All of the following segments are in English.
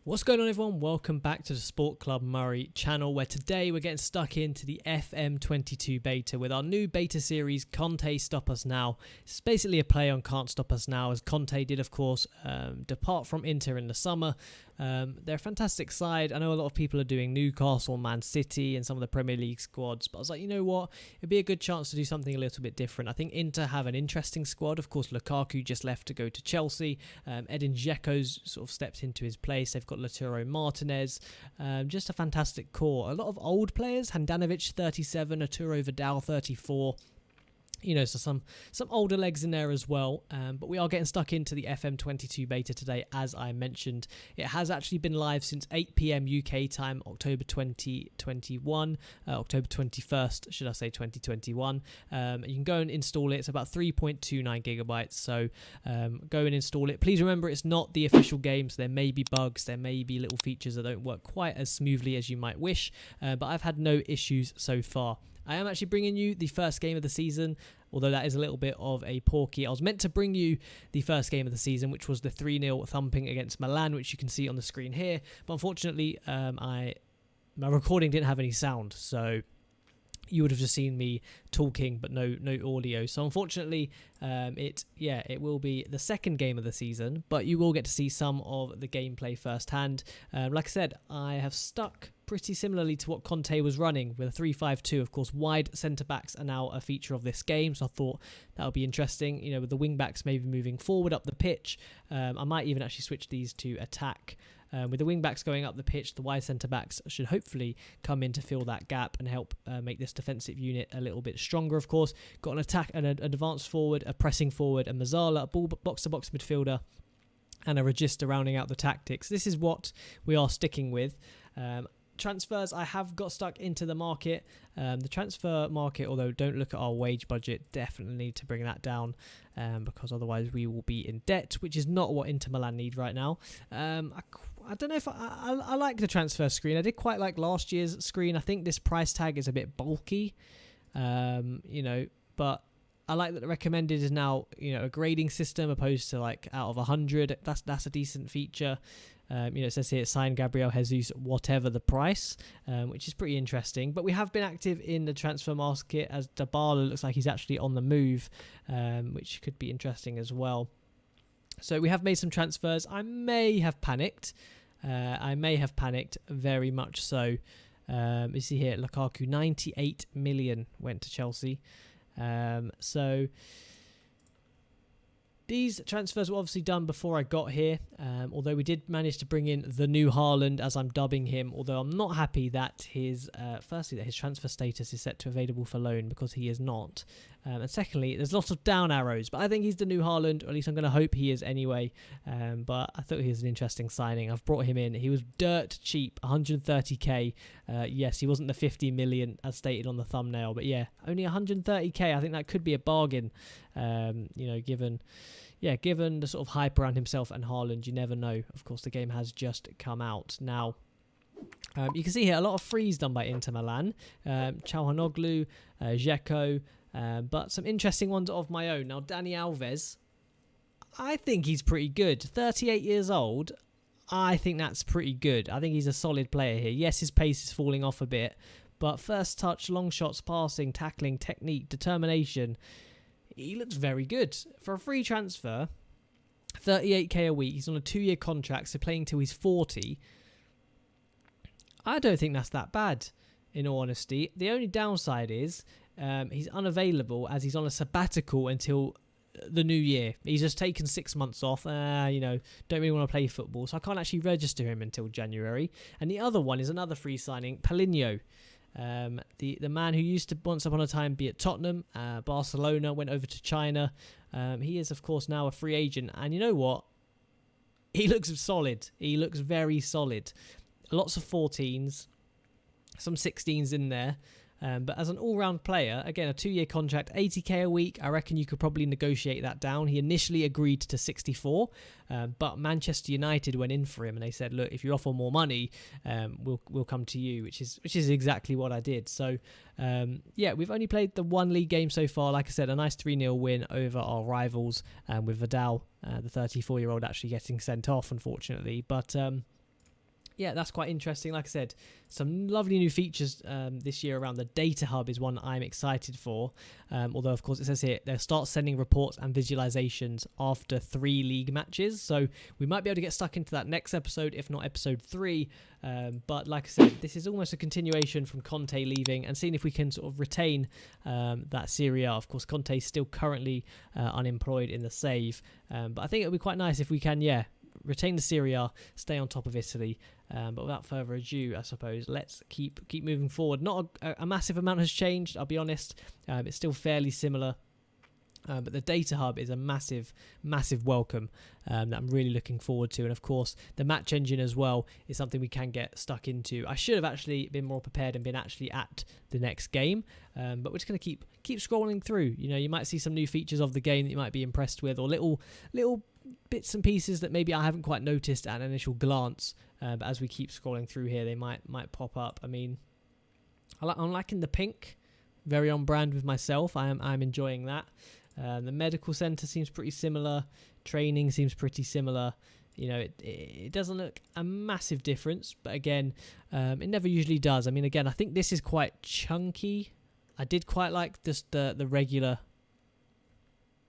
What's going on, everyone? Welcome back to the Sport Club Murray channel, where today we're getting stuck into the FM22 beta with our new beta series, Conte Stop Us Now. It's basically a play on Can't Stop Us Now, as Conte did, of course, depart from Inter in the summer. They're a fantastic side. I know a lot of people are doing Newcastle, Man City and some of the Premier League squads, but I was like, you know what? It'd be a good chance to do something a little bit different. I think Inter have an interesting squad. Of course, Lukaku just left to go to Chelsea. Edin Dzeko's sort of stepped into his place. They've got Lautaro Martinez. Just a fantastic core. A lot of old players. Handanovic, 37. Arturo Vidal, 34. You know, so some older legs in there as well. But we are getting stuck into the FM22 beta today, as I mentioned. It has actually been live since 8 p.m. UK time, October 2021. October 21st, should I say 2021. You can go and install it. It's about 3.29 gigabytes. So go and install it. Please remember, it's not the official game, so there may be bugs. There may be little features that don't work quite as smoothly as you might wish. But I've had no issues so far. I am actually bringing you the first game of the season, although that is a little bit of a porky. I was meant to bring you the first game of the season, which was the 3-0 thumping against Milan, which you can see on the screen here. But unfortunately, my recording didn't have any sound, so you would have just seen me talking, but no audio. So unfortunately, it will be the second game of the season, but you will get to see some of the gameplay firsthand. Like I said, I have stuck pretty similarly to what Conte was running with a 3-5-2. Of course, wide centre-backs are now a feature of this game, so I thought that would be interesting. You know, with the wing-backs maybe moving forward up the pitch. I might even actually switch these to attack. With the wing-backs going up the pitch, the wide centre-backs should hopefully come in to fill that gap and help make this defensive unit a little bit stronger, of course. Got an attack and an advanced forward, a pressing forward, a Mazzala, a box-to-box midfielder, and a Regista rounding out the tactics. This is what we are sticking with. Transfers, I have got stuck into the market. The transfer market, although don't look at our wage budget, definitely need to bring that down because otherwise we will be in debt, which is not what Inter Milan need right now. I don't know if I like the transfer screen. I did quite like last year's screen. I think this price tag is a bit bulky, but I like that the recommended is now, a grading system opposed to like out of 100. That's a decent feature. It says here, sign Gabriel Jesus, whatever the price, which is pretty interesting. But we have been active in the transfer market, as Dybala looks like he's actually on the move, which could be interesting as well. So we have made some transfers. I may have panicked. Very much so. You see here, Lukaku, 98 million went to Chelsea. So these transfers were obviously done before I got here, although we did manage to bring in the new Haaland, as I'm dubbing him, although I'm not happy that his transfer status is set to available for loan, because he is not. And secondly, there's lots of down arrows, but I think he's the new Haaland, or at least I'm going to hope he is anyway. But I thought he was an interesting signing. I've brought him in. He was dirt cheap, 130k. Yes, he wasn't the 50 million as stated on the thumbnail, but yeah, only 130k. I think that could be a bargain, given the sort of hype around himself and Haaland. You never know. Of course, the game has just come out now. You can see here a lot of frees done by Inter Milan. Çalhanoğlu, Dzeko, but some interesting ones of my own. Now, Dani Alves, I think he's pretty good. 38 years old, I think that's pretty good. I think he's a solid player here. Yes, his pace is falling off a bit, but first touch, long shots, passing, tackling, technique, determination, he looks very good. For a free transfer, 38k a week, he's on a 2-year contract, so playing till he's 40. I don't think that's that bad, in all honesty. The only downside is he's unavailable, as he's on a sabbatical until the new year. He's just taken 6 months off. Don't really want to play football, so I can't actually register him until January. And the other one is another free signing, Paulinho. The man who used to once upon a time be at Tottenham, Barcelona, went over to China. He is, of course, now a free agent. And you know what? He looks solid. He looks very solid. Lots of 14s, some 16s in there. But as an all-round player, again, a 2-year contract, 80k a week, I reckon you could probably negotiate that down. He initially agreed to 64, but Manchester United went in for him and they said, look, if you offer more money, we'll come to you, which is exactly what I did. So, we've only played the one league game so far. Like I said, a nice 3-0 win over our rivals, with Vidal, the 34-year-old, actually getting sent off, unfortunately. But yeah, that's quite interesting. Like I said, some lovely new features this year around the data hub is one I'm excited for. Although, of course, it says here they'll start sending reports and visualizations after 3 league matches. So we might be able to get stuck into that next episode, if not episode 3. But like I said, this is almost a continuation from Conte leaving and seeing if we can sort of retain that Serie A. Of course, Conte is still currently unemployed in the save. But I think it would be quite nice if we can, retain the Serie A, stay on top of Italy. But without further ado, I suppose, let's keep moving forward. Not a massive amount has changed, I'll be honest. It's still fairly similar. But the data hub is a massive welcome that I'm really looking forward to. And of course, the match engine as well is something we can get stuck into. I should have actually been more prepared and been actually at the next game. But we're just going to keep scrolling through. You know, you might see some new features of the game that you might be impressed with, or little bits and pieces that maybe I haven't quite noticed at an initial glance. But as we keep scrolling through here, they might pop up. I mean, I'm liking the pink. Very on brand with myself. I'm enjoying that. The medical center seems pretty similar. Training seems pretty similar. You know, it doesn't look a massive difference, but again, it never usually does. I mean, again, I think this is quite chunky. I did quite like just the regular,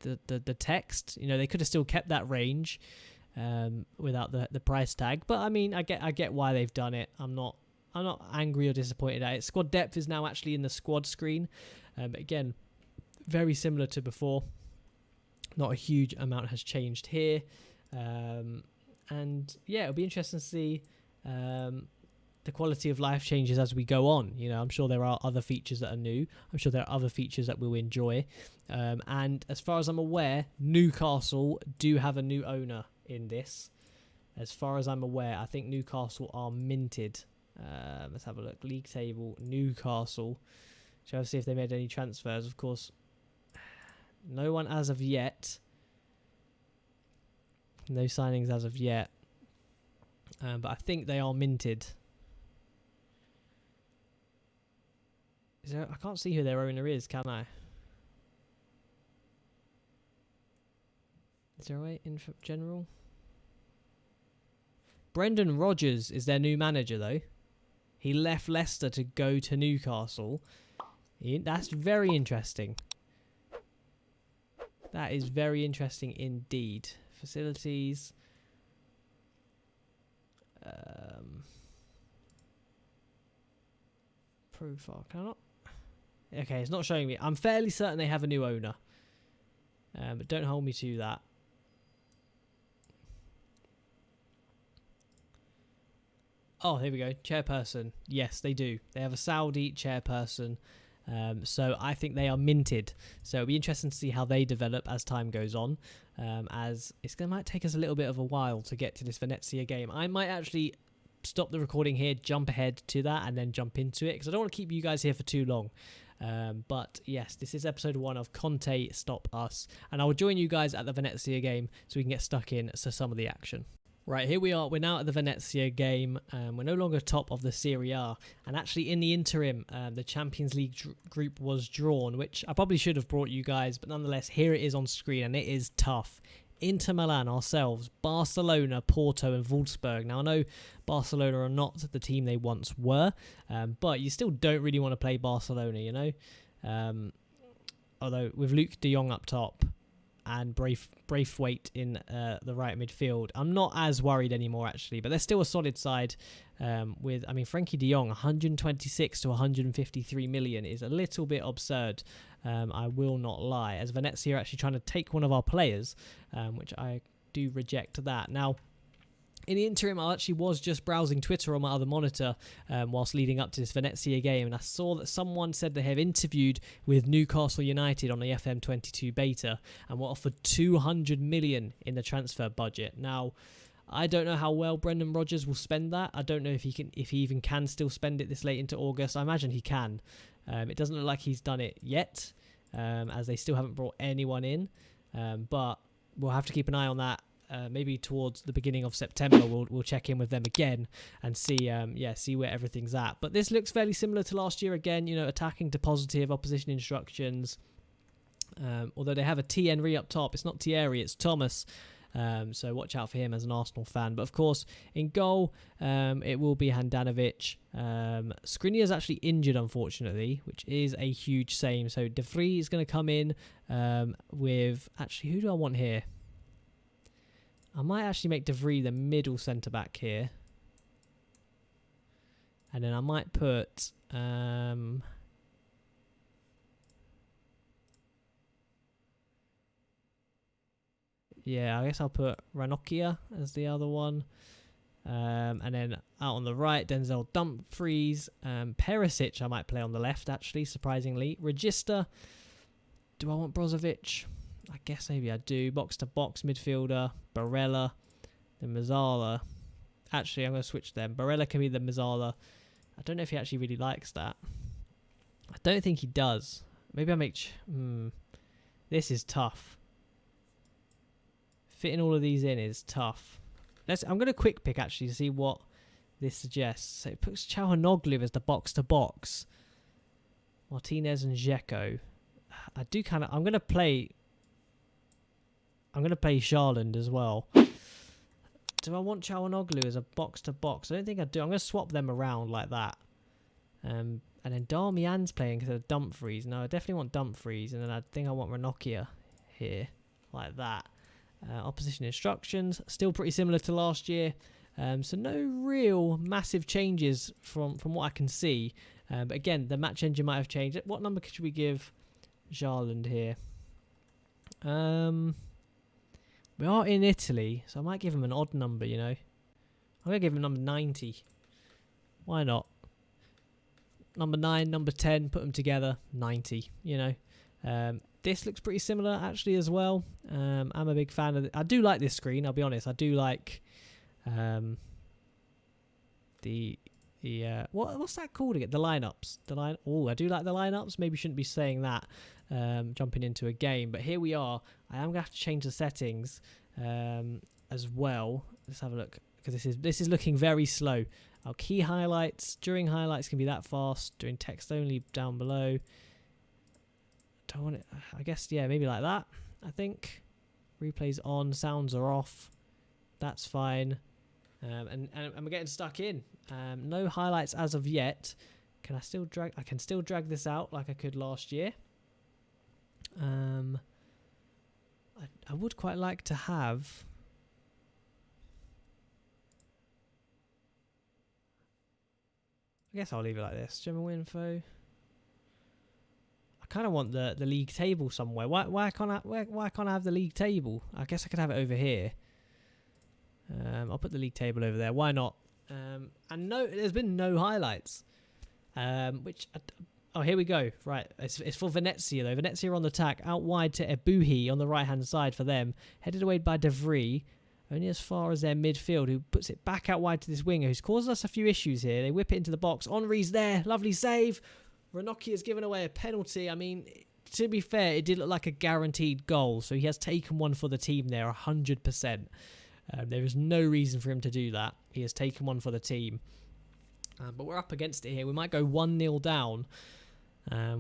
the text. You know, they could have still kept that range without the price tag. But I mean, I get why they've done it. I'm not angry or disappointed at it. Squad depth is now actually in the squad screen. But again, very similar to before. Not a huge amount has changed here. And yeah, it'll be interesting to see the quality of life changes as we go on. You know, I'm sure there are other features that are new. I'm sure there are other features that we'll enjoy. And as far as I'm aware, Newcastle do have a new owner in this. As far as I'm aware, I think Newcastle are minted. Let's have a look. League table, Newcastle. Shall I see if they made any transfers? Of course, no one as of yet. No signings as of yet. But I think they are minted. I can't see who their owner is, can I? Is there a way in general? Brendan Rodgers is their new manager, though. He left Leicester to go to Newcastle. That's very interesting. That is very interesting indeed. Facilities. Profile. Can I not? Okay, it's not showing me. I'm fairly certain they have a new owner. But don't hold me to that. Oh, here we go. Chairperson. Yes, they do. They have a Saudi chairperson. So I think they are minted. So it'll be interesting to see how they develop as time goes on. As might take us a little bit of a while to get to this Venezia game. I might actually stop the recording here, jump ahead to that, and then jump into it, because I don't want to keep you guys here for too long. But yes, this is episode 1 of Conte Stop Us, and I will join you guys at the Venezia game so we can get stuck in to some of the action. Right, here we are. We're now at the Venezia game. We're no longer top of the Serie A. And actually, in the interim, the Champions League group was drawn, which I probably should have brought you guys. But nonetheless, here it is on screen, and it is tough. Inter Milan ourselves, Barcelona, Porto and Wolfsburg. Now, I know Barcelona are not the team they once were, but you still don't really want to play Barcelona, you know? Although, with Luke de Jong up top, and Braithwaite in the right midfield, I'm not as worried anymore, actually. But they're still a solid side. Frankie de Jong, 126 to 153 million is a little bit absurd. I will not lie. As Venezia are actually trying to take one of our players, which I do reject that. Now, in the interim, I actually was just browsing Twitter on my other monitor whilst leading up to this Venezia game, and I saw that someone said they have interviewed with Newcastle United on the FM22 beta and were offered 200 million in the transfer budget. Now, I don't know how well Brendan Rodgers will spend that. I don't know if he even can still spend it this late into August. I imagine he can. It doesn't look like he's done it yet, as they still haven't brought anyone in. But we'll have to keep an eye on that. Maybe towards the beginning of September, we'll check in with them again and see where everything's at. But this looks fairly similar to last year again. You know, attacking to positive, opposition instructions. Although they have a T. Henry up top, it's not Thierry, it's Thomas. So watch out for him as an Arsenal fan. But of course, in goal, it will be Handanovic. Skriniar is actually injured, unfortunately, which is a huge shame. So De Vries is going to come in with... Actually, who do I want here? I might actually make De Vries the middle centre-back here. And then I might put... yeah, I guess I'll put Ranocchia as the other one. And then out on the right, Denzel Dumfries. Perisic I might play on the left, actually, surprisingly. Regista. Do I want Brozovic? I guess maybe I do. Box-to-box midfielder. Barella. Then Mazzala. Actually, I'm going to switch them. Barella can be the Mazzala. I don't know if he actually really likes that. I don't think he does. Maybe I make... This is tough. Fitting all of these in is tough. I'm going to quick pick actually to see what this suggests. So it puts Çalhanoğlu as the box-to-box. Martinez and Dzeko. I'm going to play Haaland as well. Do I want Çalhanoğlu as a box-to-box? I don't think I do. I'm going to swap them around like that. And then Darmian's playing instead of Dumfries. No, I definitely want Dumfries. And then I think I want Ranocchia here. Like that. Opposition instructions. Still pretty similar to last year. So no real massive changes from what I can see. But again, the match engine might have changed. What number should we give Haaland here? We are in Italy, so I might give him an odd number, you know. I'm going to give him number 90. Why not? Number 9, number 10, put them together, 90, you know. This looks pretty similar, actually, as well. I'm a big fan of it. I do like this screen, I'll be honest. I do like what's that called again? The lineups. I do like the lineups. Maybe shouldn't be saying that jumping into a game. But here we are. I am going to have to change the settings as well. Let's have a look, because this is looking very slow. Our key highlights, during highlights can be that fast. During text only down below. Don't want it. I guess, yeah, maybe like that. I think replays on, sounds are off. That's fine. And we're getting stuck in. No highlights as of yet. Can I still drag? I can still drag this out like I could last year. I would quite like to have. I guess I'll leave it like this. General info. I kind of want the league table somewhere. Why can't I have the league table? I guess I could have it over here. I'll put the league table over there. Why not? And no, there's been no highlights. Oh, here we go. Right, it's for Venezia though. Venezia on the attack, out wide to Ebuhi on the right hand side for them. Headed away by De Vries, only as far as their midfield, who puts it back out wide to this winger, who's caused us a few issues here. They whip it into the box. Henry's there, lovely save. Ranocchia has given away a penalty. I mean, to be fair, it did look like a guaranteed goal, so he has taken one for the team there, 100%. There is no reason for him to do that. He has taken one for the team. But we're up against it here. We might go 1-0 down,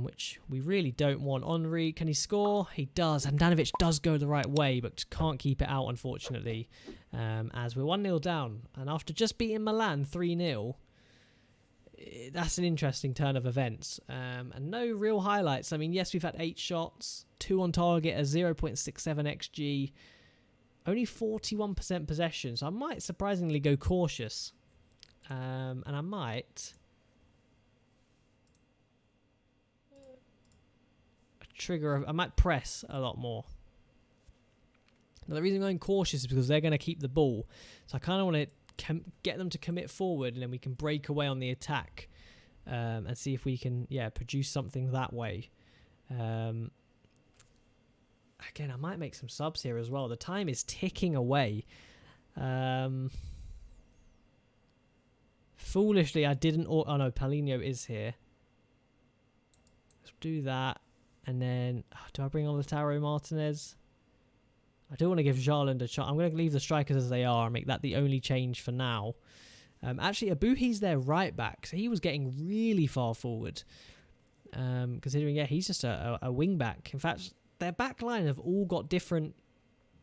which we really don't want. Henry, can he score? He does. Handanovic does go the right way, but can't keep it out, unfortunately, as we're 1-0 down. And after just beating Milan 3-0, that's an interesting turn of events. And no real highlights. I mean, yes, we've had 8 shots, 2 on target, a 0.67 XG, only 41% possession. So I might surprisingly go cautious. And I might I might press a lot more. Now, the reason I'm going cautious is because they're going to keep the ball. So I kind of want to get them to commit forward, and then we can break away on the attack and see if we can, produce something that way. Again, I might make some subs here as well. The time is ticking away. Foolishly, I didn't... Oh, no, Paulinho is here. Let's do that. And then, do I bring on Lautaro Martinez? I do want to give Haaland a shot. I'm going to leave the strikers as they are and make that the only change for now. Actually, Abuhi's their right back, so he was getting really far forward. Considering, he's just a wing back. In fact, their back line have all got different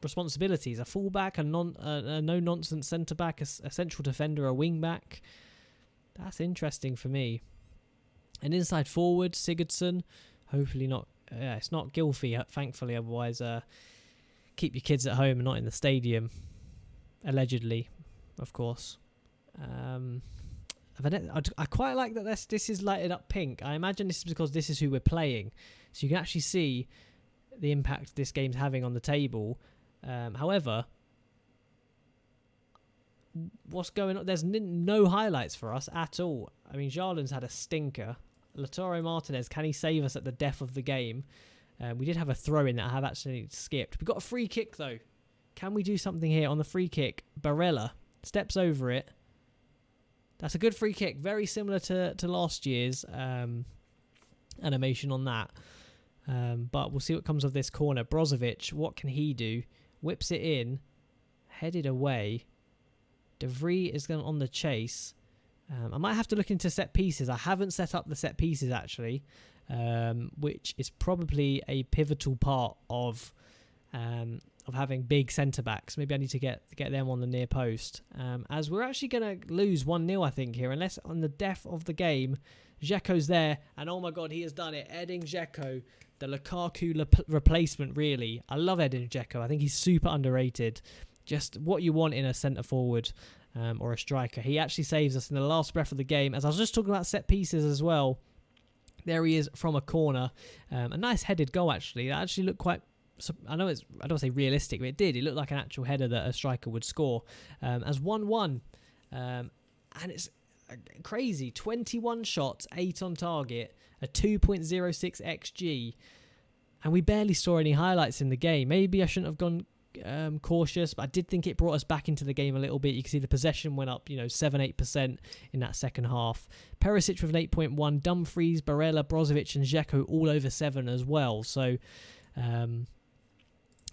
responsibilities. A fullback, a no-nonsense centre-back, a central defender, a wing-back. That's interesting for me. An inside forward, Sigurdsson. Hopefully not. It's not Gylfi, thankfully. Otherwise, keep your kids at home and not in the stadium. Allegedly, of course. I quite like that this is lighted up pink. I imagine this is because this is who we're playing. So you can actually see the impact this game's having on the table. However, what's going on? There's no highlights for us at all. I mean, Haaland's had a stinker. Lautaro Martinez, can he save us at the death of the game? We did have a throw in that I have actually skipped. We've got a free kick though. Can we do something here on the free kick? Barella steps over it. That's a good free kick. Very similar to last year's animation on that. But we'll see what comes of this corner. Brozovic, what can he do? Whips it in. Headed away. De Vrij is going on the chase. I might have to look into set pieces. I haven't set up the set pieces actually, which is probably a pivotal part of having big centre backs. Maybe I need to get them on the near post. As we're actually going to lose 1-0, I think here, unless on the death of the game, Dzeko's there, and oh my god, he has done it. Edin Dzeko, the Lukaku replacement. Really, I love Edin Dzeko. I think he's super underrated. Just what you want in a centre forward. Or a striker. He actually saves us in the last breath of the game. As I was just talking about set pieces as well, there he is from a corner. A nice headed goal actually. That actually looked quite, I don't want to say realistic, but it did. It looked like an actual header that a striker would score. As 1-1. And it's crazy. 21 shots, 8 on target, a 2.06 XG. And we barely saw any highlights in the game. Maybe I shouldn't have gone cautious, but I did think it brought us back into the game a little bit. You can see the possession went up, 7-8% in that second half. Perisic with an 8.1, Dumfries, Barella, Brozovic and Dzeko all over 7 as well. So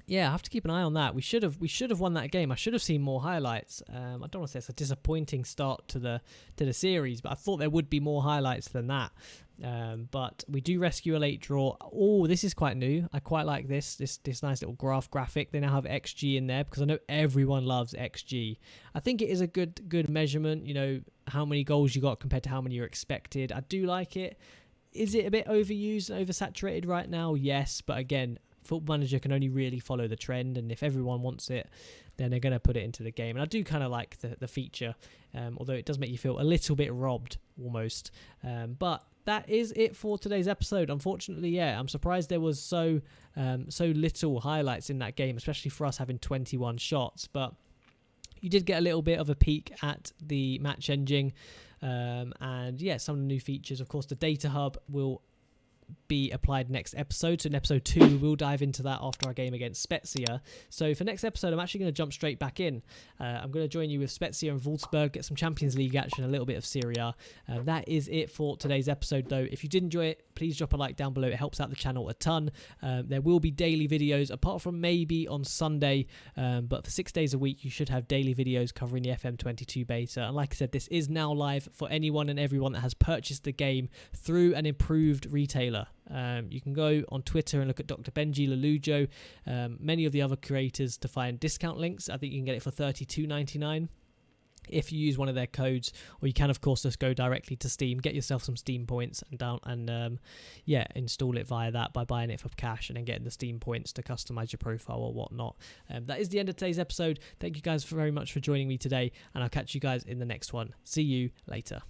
yeah, I have to keep an eye on that. We should have won that game. I should have seen more highlights. I don't want to say it's a disappointing start to the series, but I thought there would be more highlights than that. But we do rescue a late draw. Oh, this is quite new. I quite like this nice little graphic. They now have XG in there because I know everyone loves XG. I think it is a good measurement, how many goals you got compared to how many you're expected. I do like it. Is it a bit overused and oversaturated right now? Yes, but again, Football Manager can only really follow the trend, and if everyone wants it, then they're going to put it into the game. And I do kind of like the feature, although it does make you feel a little bit robbed almost. But that is it for today's episode. Unfortunately, yeah, I'm surprised there was so little highlights in that game, especially for us having 21 shots. But you did get a little bit of a peek at the match engine, and yeah, some of the new features. Of course, the data hub will be applied next episode. So in episode 2 we'll dive into that after our game against Spezia. So for next episode I'm actually going to jump straight back in. I'm going to join you with Spezia and Wolfsburg, get some Champions League action, a little bit of Serie A. That is it for today's episode though. If you did enjoy it, please drop a like down below. It helps out the channel a ton. There will be daily videos apart from maybe on Sunday, but for 6 days a week you should have daily videos covering the FM22 beta. And like I said, this is now live for anyone and everyone that has purchased the game through an improved retailer. You can go on Twitter and look at Dr. Benji Lelujo, many of the other creators to find discount links. I think you can get it for $32.99 if you use one of their codes, or you can of course just go directly to Steam, get yourself some Steam points and install it via that by buying it for cash and then getting the Steam points to customize your profile or whatnot. That is the end of today's episode. Thank you guys very much for joining me today, and I'll catch you guys in the next one. See you later.